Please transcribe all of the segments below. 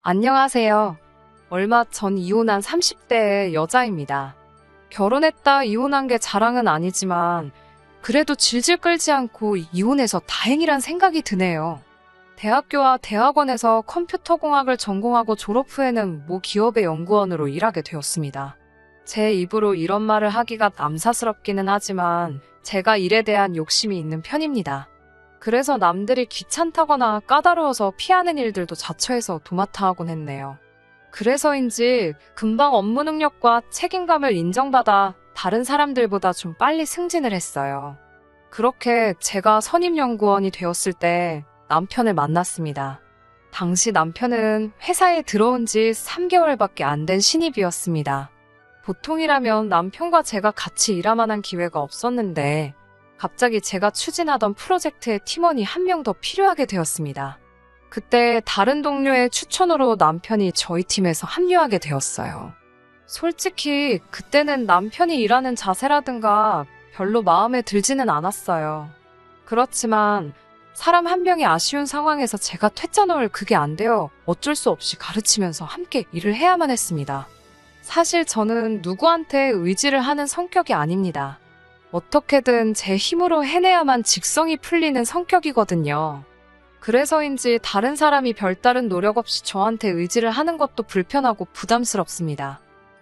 안녕하세요. 얼마 전 이혼한 30대의 여자입니다. 결혼했다 이혼한 게 자랑은 아니지만 그래도 질질 끌지 않고 이혼해서 다행이란 생각이 드네요. 대학교와 대학원에서 컴퓨터공학을 전공하고 졸업 후에는 모 기업의 연구원으로 일하게 되었습니다. 제 입으로 이런 말을 하기가 남사스럽기는 하지만 제가 일에 대한 욕심이 있는 편입니다. 그래서 남들이 귀찮다거나 까다로워서 피하는 일들도 자처해서 도맡아 하곤 했네요. 그래서인지 금방 업무 능력과 책임감을 인정받아 다른 사람들보다 좀 빨리 승진을 했어요. 그렇게 제가 선임연구원이 되었을 때 남편을 만났습니다. 당시 남편은 회사에 들어온 지 3개월밖에 안 된 신입이었습니다. 보통이라면 남편과 제가 같이 일할 만한 기회가 없었는데 갑자기 제가 추진하던 프로젝트에 팀원이 한 명 더 필요하게 되었습니다. 그때 다른 동료의 추천으로 남편이 저희 팀에서 합류하게 되었어요. 솔직히 그때는 남편이 일하는 자세라든가 별로 마음에 들지는 않았어요. 그렇지만 사람 한 명이 아쉬운 상황에서 제가 퇴짜 넣을 그게 안 되어 어쩔 수 없이 가르치면서 함께 일을 해야만 했습니다. 사실 저는 누구한테 의지를 하는 성격이 아닙니다. 어떻게든 제 힘으로 해내야만 직성이 풀리는 성격이거든요. 그래서인지 다른 사람이 별다른 노력 없이 저한테 의지를 하는 것도 불편하고 부담스럽습니다.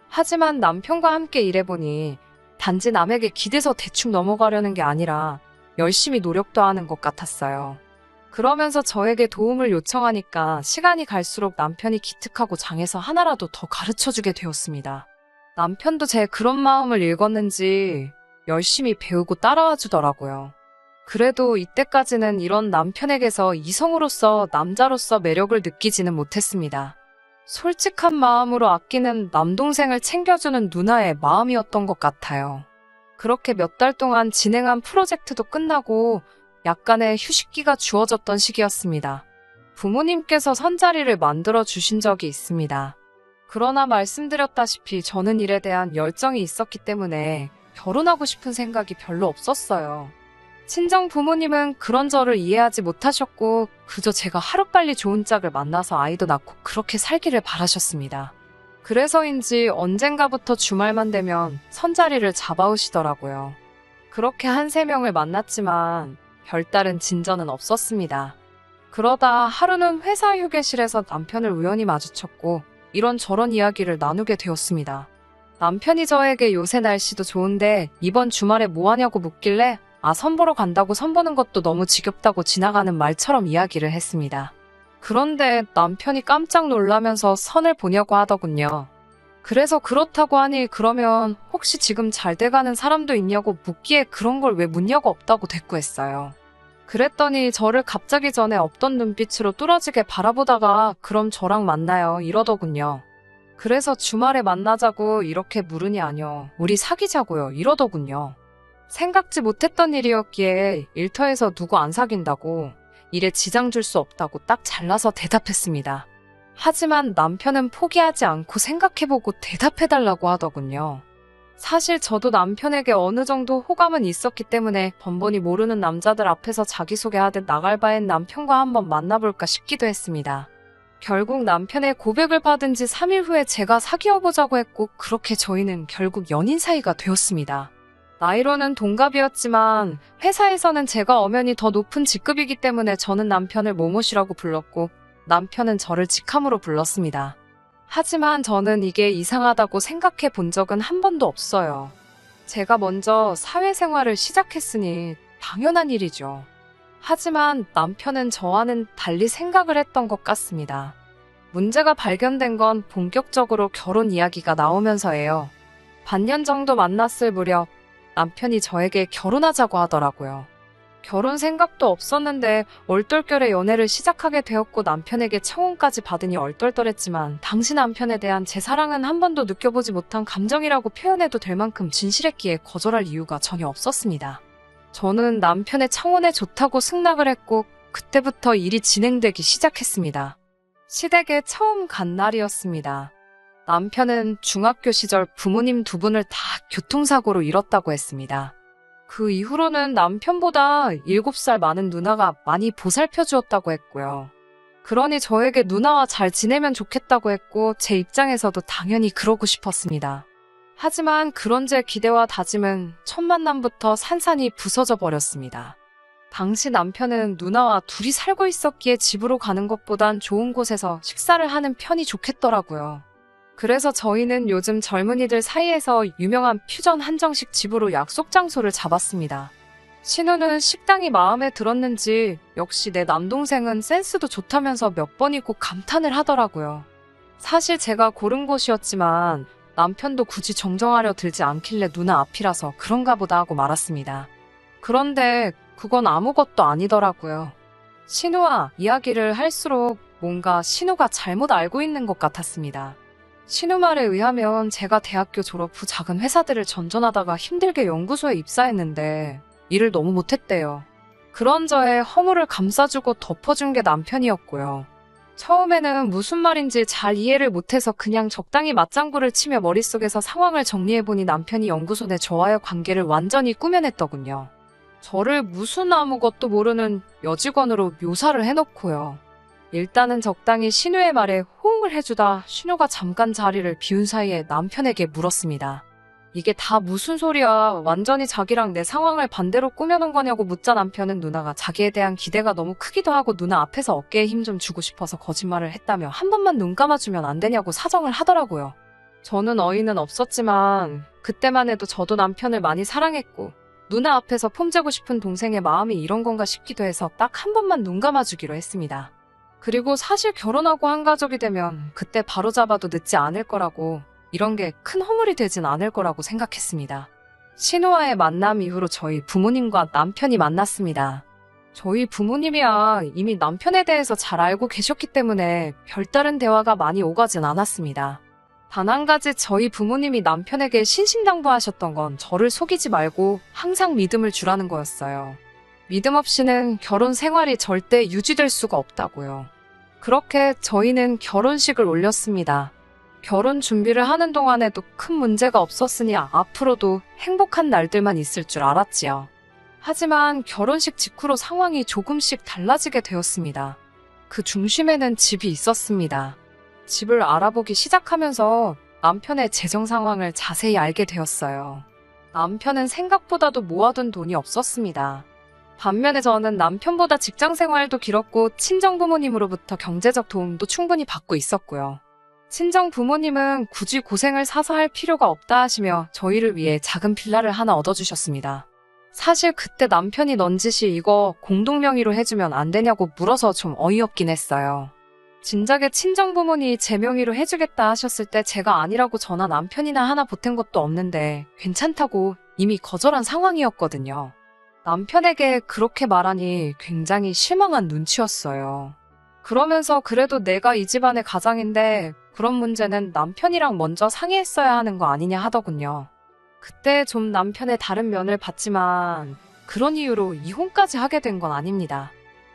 하지만 남편과 함께 일해보니 단지 남에게 기대서 대충 넘어가려는 게 아니라 열심히 노력도 하는 것 같았어요. 그러면서 저에게 도움을 요청하니까 시간이 갈수록 남편이 기특하고 장해서 하나라도 더 가르쳐주게 되었습니다. 남편도 제 그런 마음을 읽었는지 열심히 배우고 따라와 주더라고요. 그래도 이때까지는 이런 남편에게서 이성으로서 남자로서 매력을 느끼지는 못했습니다. 솔직한 마음으로 아끼는 남동생을 챙겨주는 누나의 마음이었던 것 같아요. 그렇게 몇 달 동안 진행한 프로젝트도 끝나고 약간의 휴식기가 주어졌던 시기였습니다. 부모님께서 선자리를 만들어 주신 적이 있습니다. 그러나 말씀드렸다시피 저는 일에 대한 열정이 있었기 때문에 결혼하고 싶은 생각이 별로 없었어요. 친정 부모님은 그런 저를 이해하지 못하셨고 그저 제가 하루빨리 좋은 짝을 만나서 아이도 낳고 그렇게 살기를 바라셨습니다. 그래서인지 언젠가부터 주말만 되면 선자리를 잡아오시더라고요. 그렇게 한 3명을 만났지만 별다른 진전은 없었습니다. 그러다 하루는 회사 휴게실에서 남편을 우연히 마주쳤고 이런저런 이야기를 나누게 되었습니다. 남편이 저에게 요새 날씨도 좋은데 이번 주말에 뭐 하냐고 묻길래 선 보러 간다고 선 보는 것도 너무 지겹다고 지나가는 말처럼 이야기를 했습니다. 그런데 남편이 깜짝 놀라면서 선을 보냐고 하더군요. 그래서 그렇다고 하니 그러면 혹시 지금 잘 돼가는 사람도 있냐고 묻기에 그런 걸 왜 묻냐고 없다고 대꾸했어요. 그랬더니 저를 갑자기 전에 없던 눈빛으로 뚫어지게 바라보다가 그럼 저랑 만나요 이러더군요. 그래서 주말에 만나자고 이렇게 물으니 아니요. 우리 사귀자고요. 이러더군요. 생각지 못했던 일이었기에 일터에서 누구 안 사귄다고 일에 지장 줄 수 없다고 딱 잘라서 대답했습니다. 하지만 남편은 포기하지 않고 생각해보고 대답해달라고 하더군요. 사실 저도 남편에게 어느 정도 호감은 있었기 때문에 번번이 모르는 남자들 앞에서 자기소개하듯 나갈 바엔 남편과 한번 만나볼까 싶기도 했습니다. 결국 남편의 고백을 받은 지 3일 후에 제가 사귀어보자고 했고 그렇게 저희는 결국 연인 사이가 되었습니다. 나이로는 동갑이었지만 회사에서는 제가 엄연히 더 높은 직급이기 때문에 저는 남편을 모모시라고 불렀고 남편은 저를 직함으로 불렀습니다. 하지만 저는 이게 이상하다고 생각해 본 적은 한 번도 없어요. 제가 먼저 사회생활을 시작했으니 당연한 일이죠. 하지만 남편은 저와는 달리 생각을 했던 것 같습니다. 문제가 발견된 건 본격적으로 결혼 이야기가 나오면서예요. 반년 정도 만났을 무렵 남편이 저에게 결혼하자고 하더라고요. 결혼 생각도 없었는데 얼떨결에 연애를 시작하게 되었고 남편에게 청혼까지 받으니 얼떨떨했지만 당시 남편에 대한 제 사랑은 한 번도 느껴보지 못한 감정이라고 표현해도 될 만큼 진실했기에 거절할 이유가 전혀 없었습니다. 저는 남편의 청혼에 좋다고 승낙을 했고 그때부터 일이 진행되기 시작했습니다. 시댁에 처음 간 날이었습니다. 남편은 중학교 시절 부모님 2분을 다 교통사고로 잃었다고 했습니다. 그 이후로는 남편보다 7살 많은 누나가 많이 보살펴 주었다고 했고요. 그러니 저에게 누나와 잘 지내면 좋겠다고 했고 제 입장에서도 당연히 그러고 싶었습니다. 하지만 그런 제 기대와 다짐은 첫 만남부터 산산이 부서져 버렸습니다. 당시 남편은 누나와 둘이 살고 있었기에 집으로 가는 것보단 좋은 곳에서 식사를 하는 편이 좋겠더라고요. 그래서 저희는 요즘 젊은이들 사이에서 유명한 퓨전 한정식 집으로 약속 장소를 잡았습니다. 신우는 식당이 마음에 들었는지 역시 내 남동생은 센스도 좋다면서 몇 번이고 감탄을 하더라고요. 사실 제가 고른 곳이었지만 남편도 굳이 정정하려 들지 않길래 누나 앞이라서 그런가 보다 하고 말았습니다. 그런데 그건 아무것도 아니더라고요. 신우와 이야기를 할수록 뭔가 신우가 잘못 알고 있는 것 같았습니다. 신우 말에 의하면 제가 대학교 졸업 후 작은 회사들을 전전하다가 힘들게 연구소에 입사했는데 일을 너무 못했대요. 그런 저의 허물을 감싸주고 덮어준 게 남편이었고요. 처음에는 무슨 말인지 잘 이해를 못해서 그냥 적당히 맞장구를 치며 머릿속에서 상황을 정리해보니 남편이 연구소 내 저와의 관계를 완전히 꾸며냈더군요. 저를 무슨 아무것도 모르는 여직원으로 묘사를 해놓고요. 일단은 적당히 신우의 말에 호응을 해주다 신우가 잠깐 자리를 비운 사이에 남편에게 물었습니다. 이게 다 무슨 소리야? 완전히 자기랑 내 상황을 반대로 꾸며놓은 거냐고 묻자 남편은 누나가 자기에 대한 기대가 너무 크기도 하고 누나 앞에서 어깨에 힘 좀 주고 싶어서 거짓말을 했다며 한 번만 눈 감아주면 안 되냐고 사정을 하더라고요. 저는 어이는 없었지만 그때만 해도 저도 남편을 많이 사랑했고 누나 앞에서 폼재고 싶은 동생의 마음이 이런 건가 싶기도 해서 딱 한 번만 눈 감아주기로 했습니다. 그리고 사실 결혼하고 한 가족이 되면 그때 바로잡아도 늦지 않을 거라고 이런 게 큰 허물이 되진 않을 거라고 생각했습니다. 신우와의 만남 이후로 저희 부모님과 남편이 만났습니다. 저희 부모님이야 이미 남편에 대해서 잘 알고 계셨기 때문에 별다른 대화가 많이 오가진 않았습니다. 단 한 가지 저희 부모님이 남편에게 신신당부하셨던 건 저를 속이지 말고 항상 믿음을 주라는 거였어요. 믿음 없이는 결혼 생활이 절대 유지될 수가 없다고요. 그렇게 저희는 결혼식을 올렸습니다. 결혼 준비를 하는 동안에도 큰 문제가 없었으니 앞으로도 행복한 날들만 있을 줄 알았지요. 하지만 결혼식 직후로 상황이 조금씩 달라지게 되었습니다. 그 중심에는 집이 있었습니다. 집을 알아보기 시작하면서 남편의 재정 상황을 자세히 알게 되었어요. 남편은 생각보다도 모아둔 돈이 없었습니다. 반면에 저는 남편보다 직장 생활도 길었고 친정 부모님으로부터 경제적 도움도 충분히 받고 있었고요. 친정 부모님은 굳이 고생을 사서 할 필요가 없다 하시며 저희를 위해 작은 빌라를 하나 얻어주셨습니다. 사실 그때 남편이 넌지시 이거 공동명의로 해주면 안 되냐고 물어서 좀 어이없긴 했어요. 진작에 친정 부모님이 제 명의로 해주겠다 하셨을 때 제가 아니라고 저나 남편이나 하나 보탠 것도 없는데 괜찮다고 이미 거절한 상황이었거든요. 남편에게 그렇게 말하니 굉장히 실망한 눈치였어요. 그러면서 그래도 내가 이 집안의 가장인데 그런 문제는 남편이랑 먼저 상의했어야 하는 거 아니냐 하더군요. 그때 좀 남편의 다른 면을 봤지만 그런 이유로 이혼까지 하게 된 건 아닙니다.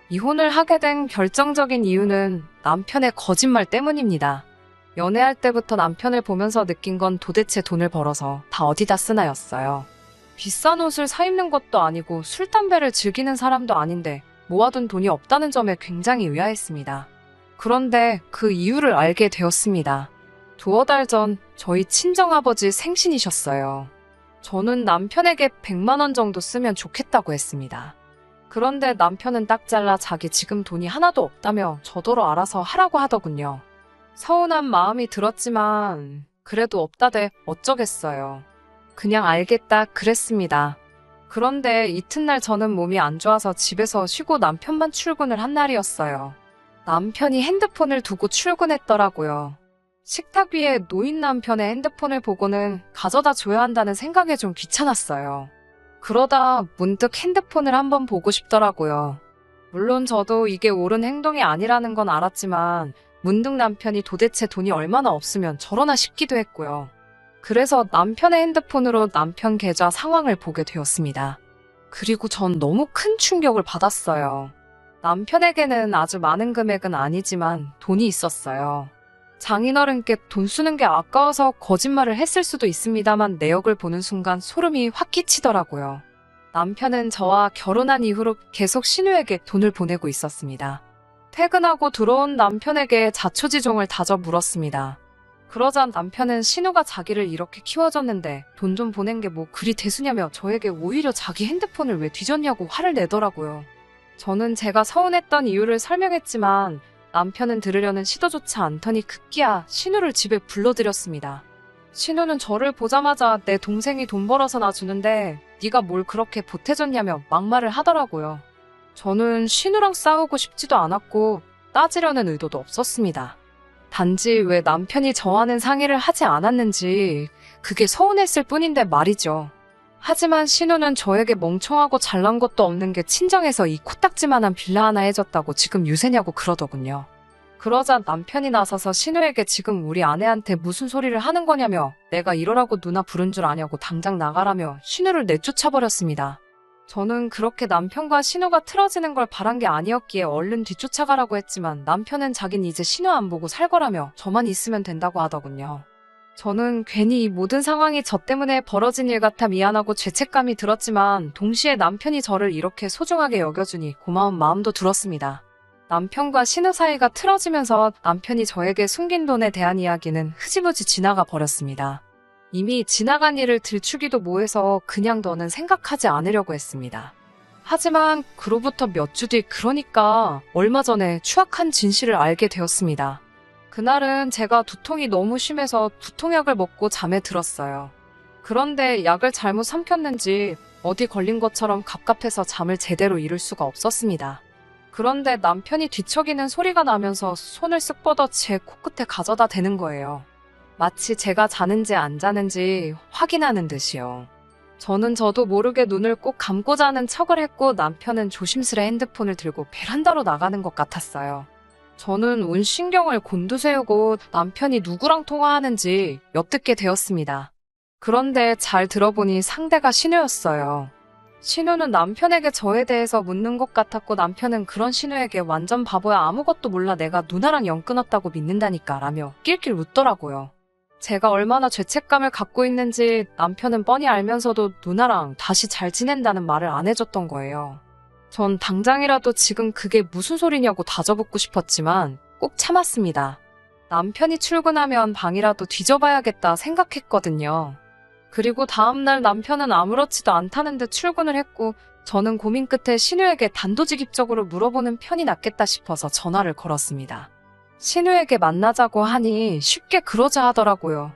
이혼을 하게 된 결정적인 이유는 남편의 거짓말 때문입니다. 연애할 때부터 남편을 보면서 느낀 건 도대체 돈을 벌어서 다 어디다 쓰나였어요. 비싼 옷을 사 입는 것도 아니고 술, 담배를 즐기는 사람도 아닌데 모아둔 돈이 없다는 점에 굉장히 의아했습니다. 그런데 그 이유를 알게 되었습니다. 두어 달 전 저희 친정아버지 생신이셨어요. 저는 남편에게 100만 원 정도 쓰면 좋겠다고 했습니다. 그런데 남편은 딱 잘라 자기 지금 돈이 하나도 없다며 저더러 알아서 하라고 하더군요. 서운한 마음이 들었지만 그래도 없다대 어쩌겠어요. 그냥 알겠다 그랬습니다. 그런데 이튿날 저는 몸이 안 좋아서 집에서 쉬고 남편만 출근을 한 날이었어요. 남편이 핸드폰을 두고 출근했더라고요. 식탁 위에 놓인 남편의 핸드폰을 보고는 가져다 줘야 한다는 생각에 좀 귀찮았어요. 그러다 문득 핸드폰을 한번 보고 싶더라고요. 물론 저도 이게 옳은 행동이 아니라는 건 알았지만 문득 남편이 도대체 돈이 얼마나 없으면 저러나 싶기도 했고요. 그래서 남편의 핸드폰으로 남편 계좌 상황을 보게 되었습니다. 그리고 전 너무 큰 충격을 받았어요. 남편에게는 아주 많은 금액은 아니지만 돈이 있었어요. 장인어른께 돈 쓰는 게 아까워서 거짓말을 했을 수도 있습니다만 내역을 보는 순간 소름이 확 끼치더라고요. 남편은 저와 결혼한 이후로 계속 신우에게 돈을 보내고 있었습니다. 퇴근하고 들어온 남편에게 자초지종을 다져 물었습니다. 그러자 남편은 신우가 자기를 이렇게 키워줬는데 돈 좀 보낸 게 뭐 그리 대수냐며 저에게 오히려 자기 핸드폰을 왜 뒤졌냐고 화를 내더라고요. 저는 제가 서운했던 이유를 설명했지만 남편은 들으려는 시도조차 않더니 급기야 신우를 집에 불러들였습니다. 신우는 저를 보자마자 내 동생이 돈 벌어서 나 주는데 네가 뭘 그렇게 보태줬냐며 막말을 하더라고요. 저는 신우랑 싸우고 싶지도 않았고 따지려는 의도도 없었습니다. 단지 왜 남편이 저와는 상의를 하지 않았는지 그게 서운했을 뿐인데 말이죠. 하지만 신우는 저에게 멍청하고 잘난 것도 없는 게 친정에서 이 코딱지만한 빌라 하나 해줬다고 지금 유세냐고 그러더군요. 그러자 남편이 나서서 신우에게 지금 우리 아내한테 무슨 소리를 하는 거냐며 내가 이러라고 누나 부른 줄 아냐고 당장 나가라며 신우를 내쫓아버렸습니다. 저는 그렇게 남편과 신우가 틀어지는 걸 바란 게 아니었기에 얼른 뒤쫓아가라고 했지만 남편은 자긴 이제 신우 안 보고 살 거라며 저만 있으면 된다고 하더군요. 저는 괜히 이 모든 상황이 저 때문에 벌어진 일 같아 미안하고 죄책감이 들었지만 동시에 남편이 저를 이렇게 소중하게 여겨주니 고마운 마음도 들었습니다. 남편과 신우 사이가 틀어지면서 남편이 저에게 숨긴 돈에 대한 이야기는 흐지부지 지나가 버렸습니다. 이미 지나간 일을 들추기도 뭐해서 그냥 더는 생각하지 않으려고 했습니다. 하지만 그로부터 몇 주 뒤 그러니까 얼마 전에 추악한 진실을 알게 되었습니다. 그날은 제가 두통이 너무 심해서 두통약을 먹고 잠에 들었어요. 그런데 약을 잘못 삼켰는지 어디 걸린 것처럼 갑갑해서 잠을 제대로 이룰 수가 없었습니다. 그런데 남편이 뒤척이는 소리가 나면서 손을 쓱 뻗어 제 코끝에 가져다 대는 거예요. 마치 제가 자는지 안 자는지 확인하는 듯이요. 저는 저도 모르게 눈을 꼭 감고 자는 척을 했고 남편은 조심스레 핸드폰을 들고 베란다로 나가는 것 같았어요. 저는 온 신경을 곤두세우고 남편이 누구랑 통화하는지 엿듣게 되었습니다. 그런데 잘 들어보니 상대가 신우였어요. 신우는 남편에게 저에 대해서 묻는 것 같았고 남편은 그런 신우에게 완전 바보야 아무것도 몰라 내가 누나랑 연 끊었다고 믿는다니까 라며 낄낄 웃더라고요. 제가 얼마나 죄책감을 갖고 있는지 남편은 뻔히 알면서도 누나랑 다시 잘 지낸다는 말을 안 해줬던 거예요. 전 당장이라도 지금 그게 무슨 소리냐고 다져붙고 싶었지만 꼭 참았습니다. 남편이 출근하면 방이라도 뒤져봐야겠다 생각했거든요. 그리고 다음날 남편은 아무렇지도 않다는 듯 출근을 했고 저는 고민 끝에 신우에게 단도직입적으로 물어보는 편이 낫겠다 싶어서 전화를 걸었습니다. 신우에게 만나자고 하니 쉽게 그러자 하더라고요.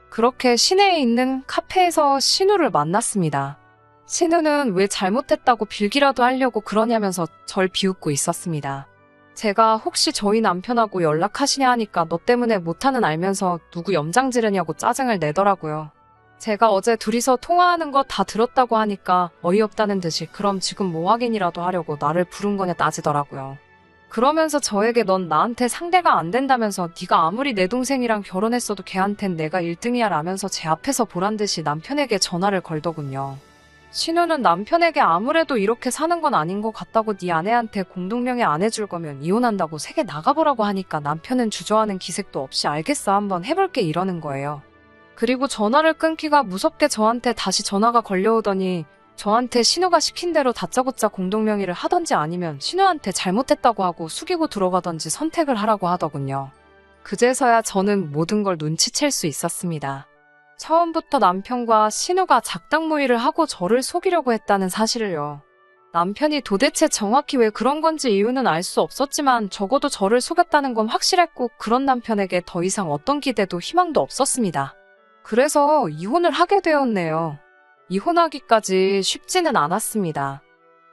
그렇게 시내에 있는 카페에서 신우를 만났습니다. 신우는 왜 잘못했다고 빌기라도 하려고 그러냐면서 절 비웃고 있었습니다. 제가 혹시 저희 남편하고 연락하시냐 하니까 너 때문에 못하는 알면서 누구 염장 지르냐고 짜증을 내더라고요. 제가 어제 둘이서 통화하는 거 다 들었다고 하니까 어이없다는 듯이 그럼 지금 뭐 확인이라도 하려고 나를 부른 거냐 따지더라고요. 그러면서 저에게 넌 나한테 상대가 안 된다면서 네가 아무리 내 동생이랑 결혼했어도 걔한텐 내가 1등이야 라면서 제 앞에서 보란듯이 남편에게 전화를 걸더군요. 신우는 남편에게 아무래도 이렇게 사는 건 아닌 것 같다고 네 아내한테 공동명의 안 해줄 거면 이혼한다고 세게 나가보라고 하니까 남편은 주저하는 기색도 없이 알겠어 한번 해볼게 이러는 거예요. 그리고 전화를 끊기가 무섭게 저한테 다시 전화가 걸려오더니 저한테 신우가 시킨 대로 다짜고짜 공동명의를 하던지 아니면 신우한테 잘못했다고 하고 숙이고 들어가던지 선택을 하라고 하더군요. 그제서야 저는 모든 걸 눈치챌 수 있었습니다. 처음부터 남편과 신우가 작당 모의를 하고 저를 속이려고 했다는 사실을요. 남편이 도대체 정확히 왜 그런 건지 이유는 알 수 없었지만 적어도 저를 속였다는 건 확실했고 그런 남편에게 더 이상 어떤 기대도 희망도 없었습니다. 그래서 이혼을 하게 되었네요. 이혼하기까지 쉽지는 않았습니다.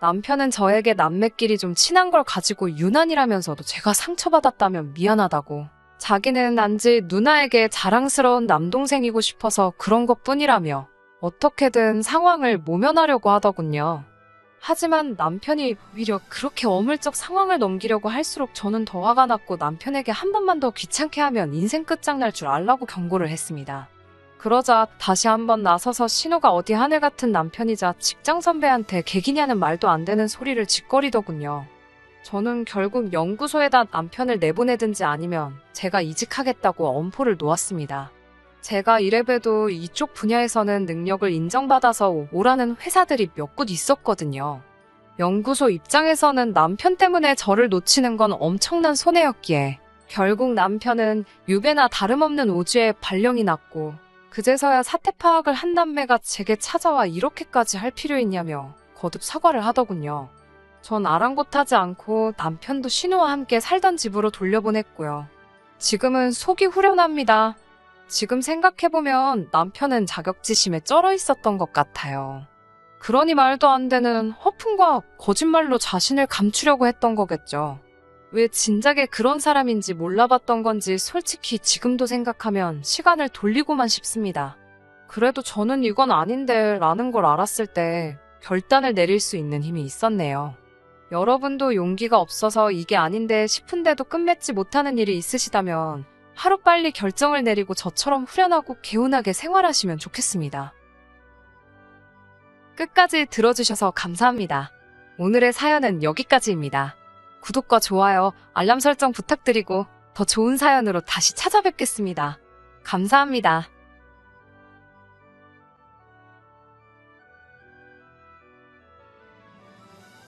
남편은 저에게 남매끼리 좀 친한 걸 가지고 유난이라면서도 제가 상처받았다면 미안하다고. 자기는 단지 누나에게 자랑스러운 남동생이고 싶어서 그런 것뿐이라며 어떻게든 상황을 모면하려고 하더군요. 하지만 남편이 오히려 그렇게 어물쩍 상황을 넘기려고 할수록 저는 더 화가 났고 남편에게 한 번만 더 귀찮게 하면 인생 끝장날 줄 알라고 경고를 했습니다. 그러자 다시 한번 나서서 신우가 어디 하늘 같은 남편이자 직장 선배한테 개기냐는 말도 안 되는 소리를 짓거리더군요. 저는 결국 연구소에다 남편을 내보내든지 아니면 제가 이직하겠다고 엄포를 놓았습니다. 제가 이래봬도 이쪽 분야에서는 능력을 인정받아서 오라는 회사들이 몇 곳 있었거든요. 연구소 입장에서는 남편 때문에 저를 놓치는 건 엄청난 손해였기에 결국 남편은 유배나 다름없는 오지에 발령이 났고 그제서야 사태 파악을 한 남매가 제게 찾아와 이렇게까지 할 필요 있냐며 거듭 사과를 하더군요. 전 아랑곳하지 않고 남편도 신우와 함께 살던 집으로 돌려보냈고요. 지금은 속이 후련합니다. 지금 생각해보면 남편은 자격지심에 쩔어 있었던 것 같아요. 그러니 말도 안 되는 허풍과 거짓말로 자신을 감추려고 했던 거겠죠. 왜 진작에 그런 사람인지 몰라봤던 건지 솔직히 지금도 생각하면 시간을 돌리고만 싶습니다. 그래도 저는 이건 아닌데 라는 걸 알았을 때 결단을 내릴 수 있는 힘이 있었네요. 여러분도 용기가 없어서 이게 아닌데 싶은데도 끝맺지 못하는 일이 있으시다면 하루빨리 결정을 내리고 저처럼 후련하고 개운하게 생활하시면 좋겠습니다. 끝까지 들어주셔서 감사합니다. 오늘의 사연은 여기까지입니다. 구독과 좋아요, 알람 설정 부탁드리고 더 좋은 사연으로 다시 찾아뵙겠습니다. 감사합니다.